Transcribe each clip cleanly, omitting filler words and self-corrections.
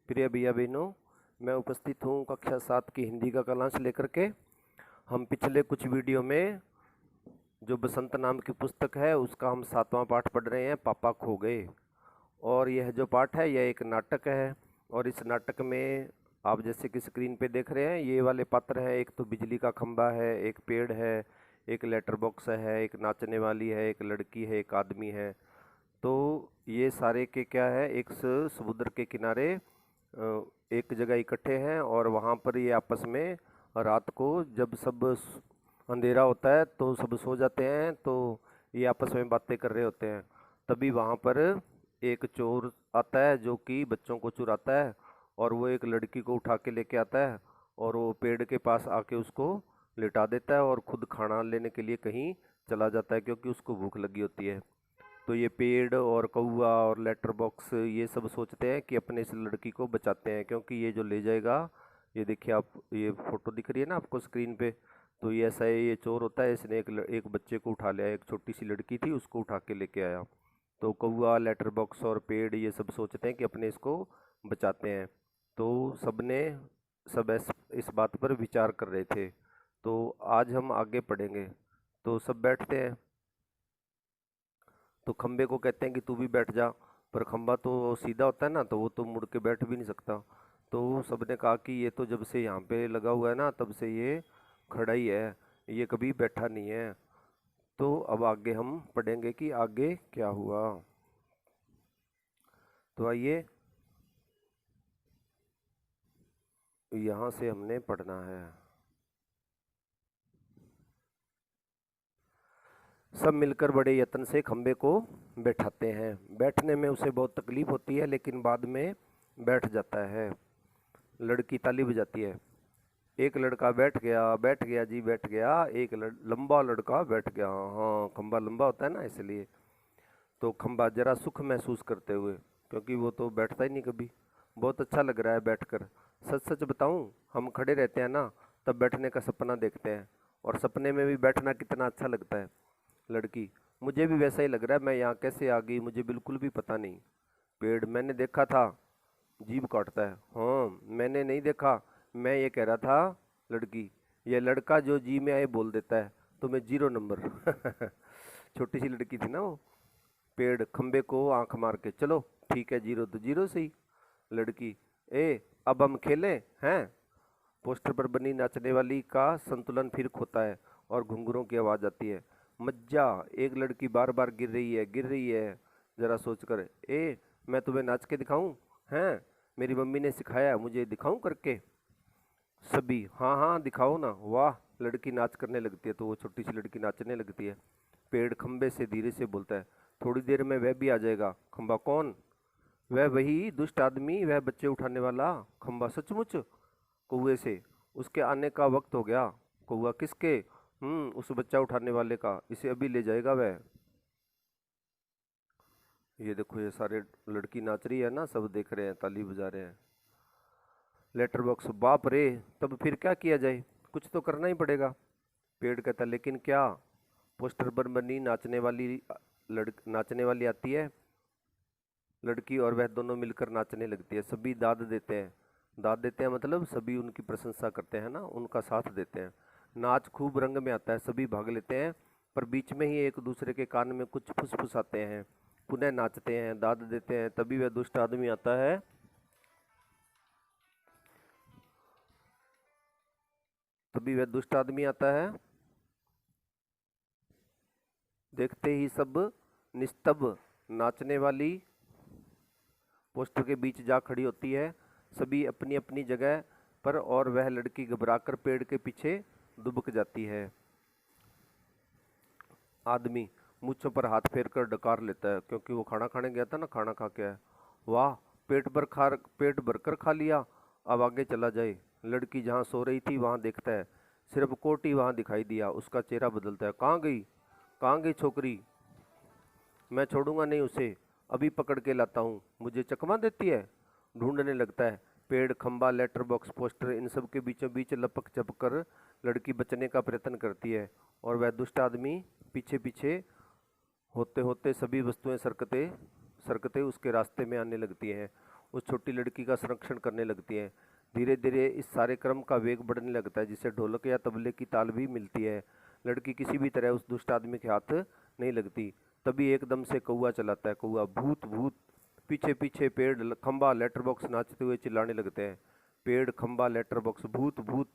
प्रिय भैया बहनों, मैं उपस्थित हूँ कक्षा 7 की हिंदी का कलांश लेकर के। हम पिछले कुछ वीडियो में जो बसंत नाम की पुस्तक है उसका हम 7वां पाठ पढ़ रहे हैं, पापा खो गए। और यह जो पाठ है यह एक नाटक है। और इस नाटक में आप जैसे कि स्क्रीन पे देख रहे हैं, ये वाले पात्र हैं। एक तो बिजली का खंभा है, एक पेड़ है, एक लेटर बॉक्स है, एक नाचने वाली है, एक लड़की है, एक आदमी है। तो ये सारे के क्या है, एक समुद्र के किनारे एक जगह इकट्ठे हैं और वहाँ पर ये आपस में रात को जब सब अंधेरा होता है तो सब सो जाते हैं, तो ये आपस में बातें कर रहे होते हैं। तभी वहाँ पर एक चोर आता है जो कि बच्चों को चुराता है, और वो एक लड़की को उठा के लेके आता है और वो पेड़ के पास आके उसको लिटा देता है और खुद खाना लेने के लिए कहीं चला जाता है क्योंकि उसको भूख लगी होती है। तो ये पेड़ और कौआ और लेटर बॉक्स ये सब सोचते हैं कि अपने इस लड़की को बचाते हैं, क्योंकि ये जो ले जाएगा, ये देखिए आप, ये फोटो दिख रही है ना आपको स्क्रीन पे, तो ये ऐसा है, ये चोर होता है। इसने एक बच्चे को उठा लिया, एक छोटी सी लड़की थी उसको उठा के लेके आया। तो कौआ, लेटर बॉक्स और पेड़ ये सब सोचते हैं कि अपने इसको बचाते हैं। तो सबने सब इस बात पर विचार कर रहे थे। तो आज हम आगे पढ़ेंगे। तो सब बैठते हैं, तो खंबे को कहते हैं कि तू भी बैठ जा। पर खंबा तो सीधा होता है ना, तो वो तो मुड़ के बैठ भी नहीं सकता। तो सबने कहा कि ये तो जब से यहाँ पे लगा हुआ है ना तब से ये खड़ा ही है, ये कभी बैठा नहीं है। तो अब आगे हम पढ़ेंगे कि आगे क्या हुआ। तो आइए, यहाँ से हमने पढ़ना है। सब मिलकर बड़े यत्न से खंबे को बैठाते हैं। बैठने में उसे बहुत तकलीफ होती है, लेकिन बाद में बैठ जाता है। लड़की ताली बजाती है। एक लड़का बैठ गया जी, बैठ गया। एक लंबा लड़का बैठ गया। हाँ, खंबा लंबा होता है ना इसलिए। तो खंबा जरा सुख महसूस करते हुए, क्योंकि वो तो बैठता ही नहीं कभी। बहुत अच्छा लग रहा है बैठकर। सच सच बताऊं, हम खड़े रहते हैं ना तब बैठने का सपना देखते हैं, और सपने में भी बैठना कितना अच्छा लगता है। लड़की, मुझे भी वैसा ही लग रहा है, मैं यहाँ कैसे आ गई मुझे बिल्कुल भी पता नहीं। पेड़, मैंने देखा था। जीभ काटता है। हाँ, मैंने नहीं देखा, मैं ये कह रहा था। लड़की, ये लड़का जो जी में आए बोल देता है, तो मैं 0 नंबर। छोटी सी लड़की थी ना वो। पेड़ खंबे को आंख मार के, चलो ठीक है, 0 तो 0 सही। लड़की, ए अब हम खेलें हैं। पोस्टर पर बनी नाचने वाली का संतुलन फिर खोता है और घुंघरों की आवाज आती है। मज्जा, एक लड़की बार बार गिर रही है, गिर रही है। जरा सोच कर, ए मैं तुम्हें नाच के दिखाऊं हैं, मेरी मम्मी ने सिखाया, मुझे दिखाऊं करके। सभी, हाँ हाँ दिखाओ ना। वाह, लड़की नाच करने लगती है, तो वो छोटी सी लड़की नाचने लगती है। पेड़ खंबे से धीरे से बोलता है, थोड़ी देर में वह भी आ जाएगा। खंबा, कौन? वह वही दुष्ट आदमी, वह बच्चे उठाने वाला। खंबा, सचमुच? कौए से, उसके आने का वक्त हो गया। कौआ, किसके? उस बच्चा उठाने वाले का, इसे अभी ले जाएगा वह। ये देखो, ये सारे लड़की नाच रही है ना, सब देख रहे हैं, ताली बजा रहे हैं। लेटर बॉक्स, बाप रे, तब फिर क्या किया जाए, कुछ तो करना ही पड़ेगा। पेड़ कहता, लेकिन क्या? पोस्टर पर बनी नाचने वाली आती है। लड़की और वह दोनों मिलकर नाचने लगती है। सभी दाद देते हैं। दाद देते हैं मतलब सभी उनकी प्रशंसा करते हैं ना, उनका साथ देते हैं। नाच खूब रंग में आता है, सभी भाग लेते हैं। पर बीच में ही एक दूसरे के कान में कुछ फुसफुसाते हैं। पुनः नाचते हैं, दाद देते हैं। तभी वह दुष्ट आदमी आता है। देखते ही सब निस्तब्ध। नाचने वाली पोस्टर के बीच जा खड़ी होती है, सभी अपनी अपनी जगह पर, और वह लड़की घबराकर पेड़ के पीछे दुबक जाती है। आदमी मूंछों पर हाथ फेर कर डकार लेता है, क्योंकि वो खाना खाने गया था ना, खाना खा के आया। वाह, पेट भरकर खा लिया, अब आगे चला जाए। लड़की जहाँ सो रही थी वहाँ देखता है, सिर्फ कोट ही वहाँ दिखाई दिया। उसका चेहरा बदलता है। कहाँ गई, कहाँ गई छोकरी? मैं छोड़ूंगा नहीं उसे, अभी पकड़ के लाता हूँ। मुझे चकमा देती है। ढूंढने लगता है। पेड़, खंबा, लेटर बॉक्स, पोस्टर, इन सब के बीचों बीच लपक चपक कर लड़की बचने का प्रयत्न करती है, और वह दुष्ट आदमी पीछे पीछे होते होते सभी वस्तुएं सरकते सरकते उसके रास्ते में आने लगती हैं। उस छोटी लड़की का संरक्षण करने लगती हैं। धीरे धीरे इस सारे क्रम का वेग बढ़ने लगता है, जिससे ढोलक या तबले की ताल भी मिलती है। लड़की किसी भी तरह उस दुष्ट आदमी के हाथ नहीं लगती। तभी एकदम से कौआ चलाता है। कौआ भूत भूत। पीछे पीछे पेड़, खंबा, लेटर बॉक्स नाचते हुए चिल्लाने लगते हैं। पेड़, खंबा, लेटर बॉक्स, भूत भूत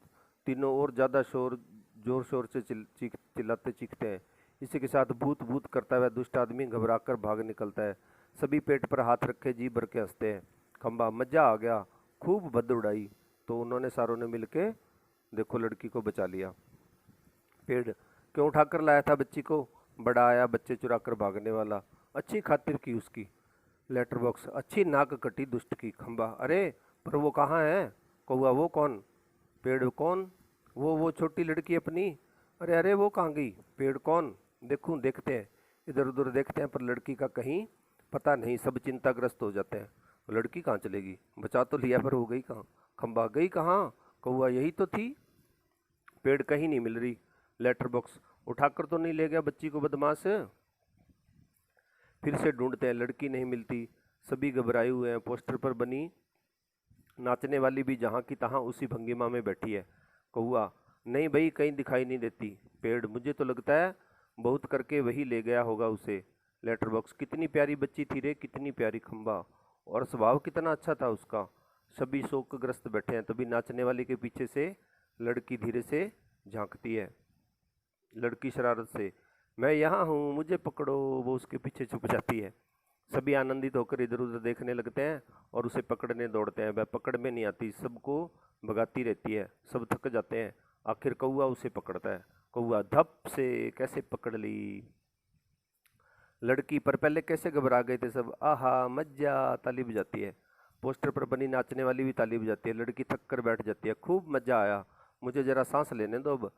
तीनों और ज़्यादा जोर शोर से चिल्लाते चीखते हैं। इसी के साथ भूत भूत करता हुआ दुष्ट आदमी घबराकर भाग निकलता है। सभी पेट पर हाथ रखे जी भर के हंसते हैं। खंबा, मजा आ गया, खूब भद्द उड़ाई। तो उन्होंने सारों ने मिलके देखो लड़की को बचा लिया। पेड़, क्यों उठाकर लाया था बच्ची को? बड़ा आया बच्चे चुरा कर भागने वाला, अच्छी खातिर की उसकी। लेटर बॉक्स, अच्छी नाक कटी दुष्ट की। खंबा, अरे पर वो कहाँ है? कौआ, वो कौन? पेड़, कौन? वो छोटी लड़की अपनी। अरे अरे वो कहाँ गई? पेड़, कौन? देखूं, देखते हैं। इधर उधर देखते हैं पर लड़की का कहीं पता नहीं। सब चिंताग्रस्त हो जाते हैं। लड़की कहाँ चलेगी? बचा तो लिया पर हो गई कहाँ? खंबा, गई कहाँ? कौआ, यही तो थी। पेड़, कहीं नहीं मिल रही। लेटर बॉक्स, उठाकर तो नहीं ले गया बच्ची को बदमाश? फिर से ढूंढते हैं, लड़की नहीं मिलती। सभी घबराए हुए हैं। पोस्टर पर बनी नाचने वाली भी जहाँ की तहाँ उसी भंगिमा में बैठी है। कौआ, नहीं भाई, कहीं दिखाई नहीं देती। पेड़, मुझे तो लगता है बहुत करके वही ले गया होगा उसे। लेटर बॉक्स, कितनी प्यारी बच्ची थी रे, कितनी प्यारी। खंबा, और स्वभाव कितना अच्छा था उसका। सभी शोकग्रस्त बैठे हैं। तभी नाचने वाली के पीछे से लड़की धीरे से झांकती है। लड़की शरारत से, मैं यहाँ हूँ, मुझे पकड़ो। वो उसके पीछे छुप जाती है। सभी आनंदित होकर इधर उधर देखने लगते हैं और उसे पकड़ने दौड़ते हैं। वह पकड़ में नहीं आती, सबको भगाती रहती है। सब थक जाते हैं। आखिर कौआ उसे पकड़ता है। कौआ धप से कैसे पकड़ ली लड़की, पर पहले कैसे घबरा गए थे सब। आहा मज्जा, ताली बजाती है। पोस्टर पर बनी नाचने वाली भी ताली बजाती है। लड़की थक कर बैठ जाती है। खूब मजा आया, मुझे जरा सांस लेने दो अब।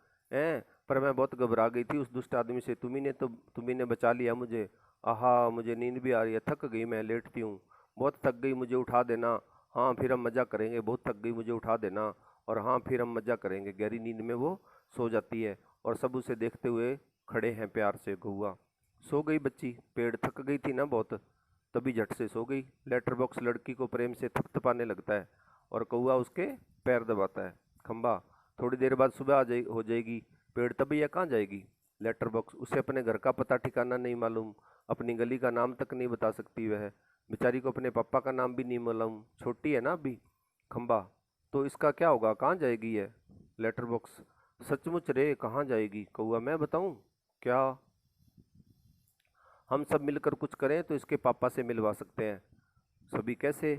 पर मैं बहुत घबरा गई थी उस दुष्ट आदमी से। तुम्ही ने बचा लिया मुझे। आहा, मुझे नींद भी आ रही है, थक गई, मैं लेटती हूँ। बहुत थक गई, मुझे उठा देना। हाँ फिर हम मजा करेंगे। बहुत थक गई, मुझे उठा देना। और हाँ फिर हम मजा करेंगे। गहरी नींद में वो सो जाती है और सब उसे देखते हुए खड़े हैं प्यार से। कौआ, सो गई बच्ची? पेड़, थक गई थी ना बहुत, तभी झट से सो गई। लेटर बॉक्स लड़की को प्रेम से थपथपाने लगता है और कौआ उसके पैर दबाता है। खंबा, थोड़ी देर बाद सुबह हो जाएगी। पेड़, तभी यह कहाँ जाएगी? लेटर बॉक्स, उसे अपने घर का पता ठिकाना नहीं मालूम, अपनी गली का नाम तक नहीं बता सकती वह। बेचारी को अपने पापा का नाम भी नहीं मालूम, छोटी है ना अभी। खंबा, तो इसका क्या होगा, कहाँ जाएगी है? लेटर बॉक्स, सचमुच रे, कहाँ जाएगी? कौआ, मैं बताऊं क्या? हम सब मिलकर कुछ करें तो इसके पापा से मिलवा सकते हैं। सभी, कैसे?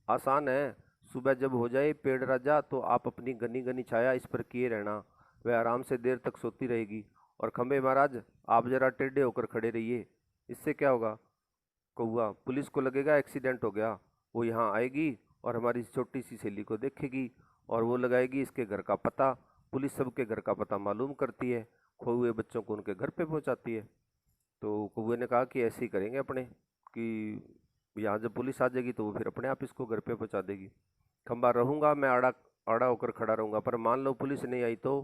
आसान है। सुबह जब हो जाए पेड़ राजा, तो आप अपनी घनी घनी छाया इस पर किए रहना। वह आराम से देर तक सोती रहेगी। और खंबे महाराज, आप जरा टेढ़े होकर खड़े रहिए। इससे क्या होगा? कौआ, पुलिस को लगेगा एक्सीडेंट हो गया। वो यहाँ आएगी और हमारी छोटी सी सहेली को देखेगी और वो लगाएगी इसके घर का पता। पुलिस सबके घर का पता मालूम करती है, खोए हुए बच्चों को उनके घर पे पहुँचाती है। तो कौवे ने कहा कि ऐसे ही करेंगे अपने, कि यहाँ जब पुलिस आ जाएगी तो वो फिर अपने आप इसको घर पे पहुँचा देगी। खंबा, रहूँगा मैं, आड़ा आड़ा होकर खड़ा रहूँगा, पर मान लो पुलिस नहीं आई तो?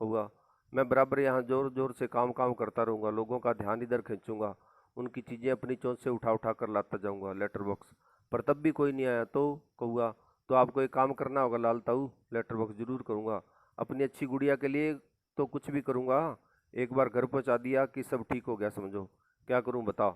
कौआ, मैं बराबर यहाँ जोर जोर से काम काम करता रहूँगा, लोगों का ध्यान इधर खींचूंगा, उनकी चीज़ें अपनी चोंच से उठा उठा कर लाता जाऊँगा। लेटर बॉक्स, पर तब भी कोई नहीं आया तो? कौआ, तो आपको एक काम करना होगा लाल ताऊ। लेटर बॉक्स, जरूर करूँगा, अपनी अच्छी गुड़िया के लिए तो कुछ भी करूँगा। एक बार घर पहुँचा दिया कि सब ठीक हो गया समझो। क्या करूँ बताओ?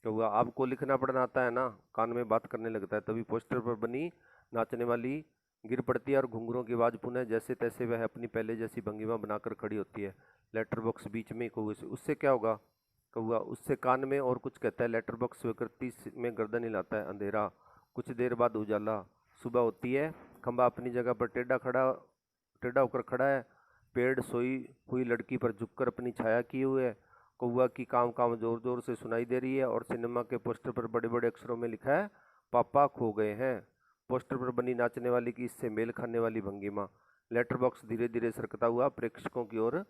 कौआ, आपको लिखना पढ़ना आता है ना? कान में बात करने लगता है। तभी पोस्टर पर बनी नाचने वाली गिर पड़ती है और घुंघरों की आवाज़ पुनः जैसे तैसे वह अपनी पहले जैसी भंगिमा बनाकर खड़ी होती है। लेटर बॉक्स बीच में कौए से, उससे क्या होगा? कौआ, उससे कान में और कुछ कहता है। लेटर बॉक्स विकृति में गर्दन हिलाता है। अंधेरा, कुछ देर बाद उजाला, सुबह होती है। खंबा अपनी जगह पर टेढ़ा होकर खड़ा है। पेड़, सोई हुई लड़की पर झुककर अपनी छाया किए हुए है। कौआ की काम काम जोर जोर से सुनाई दे रही है और सिनेमा के पोस्टर पर बड़े बड़े अक्षरों में लिखा है, पापा खो गए हैं। पोस्टर पर बनी नाचने वाली की इससे मेल खाने वाली भंगिमा। लेटर बॉक्स धीरे धीरे सरकता हुआ प्रेक्षकों की ओर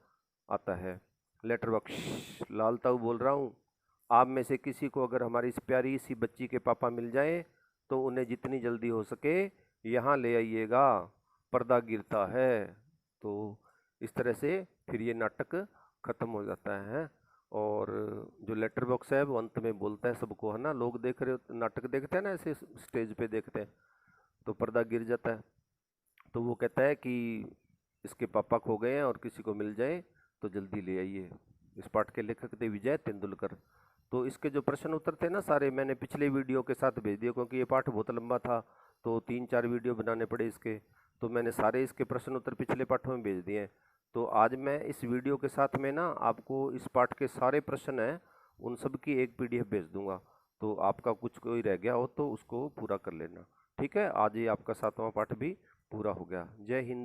आता है। लेटर बॉक्स, लाल ताऊ बोल रहा हूँ, आप में से किसी को अगर हमारी इस प्यारी सी बच्ची के पापा मिल जाए तो उन्हें जितनी जल्दी हो सके यहाँ ले आइएगा, पर्दा गिरता है। तो इस तरह से फिर ये नाटक खत्म हो जाता है। और जो लेटर बॉक्स है वो अंत में बोलता है सबको, है ना। लोग देख रहे हो, नाटक देखते हैं ना, ऐसे स्टेज पे देखते हैं तो पर्दा गिर जाता है, तो वो कहता है कि इसके पापा खो गए हैं और किसी को मिल जाए तो जल्दी ले आइए। इस पाठ के लेखक थे विजय तेंदुलकर। तो इसके जो प्रश्न उत्तर थे ना सारे, मैंने पिछले वीडियो के साथ भेज दिए, क्योंकि ये पाठ बहुत लंबा था तो 3-4 वीडियो बनाने पड़े इसके। तो मैंने सारे इसके प्रश्न उत्तर पिछले पाठों में भेज दिए हैं। तो आज मैं इस वीडियो के साथ में ना आपको इस पाठ के सारे प्रश्न हैं उन सब की एक पीडीएफ भेज दूंगा। तो आपका कुछ कोई रह गया हो तो उसको पूरा कर लेना। ठीक है, आज ये आपका 7वां पाठ भी पूरा हो गया। जय हिंद।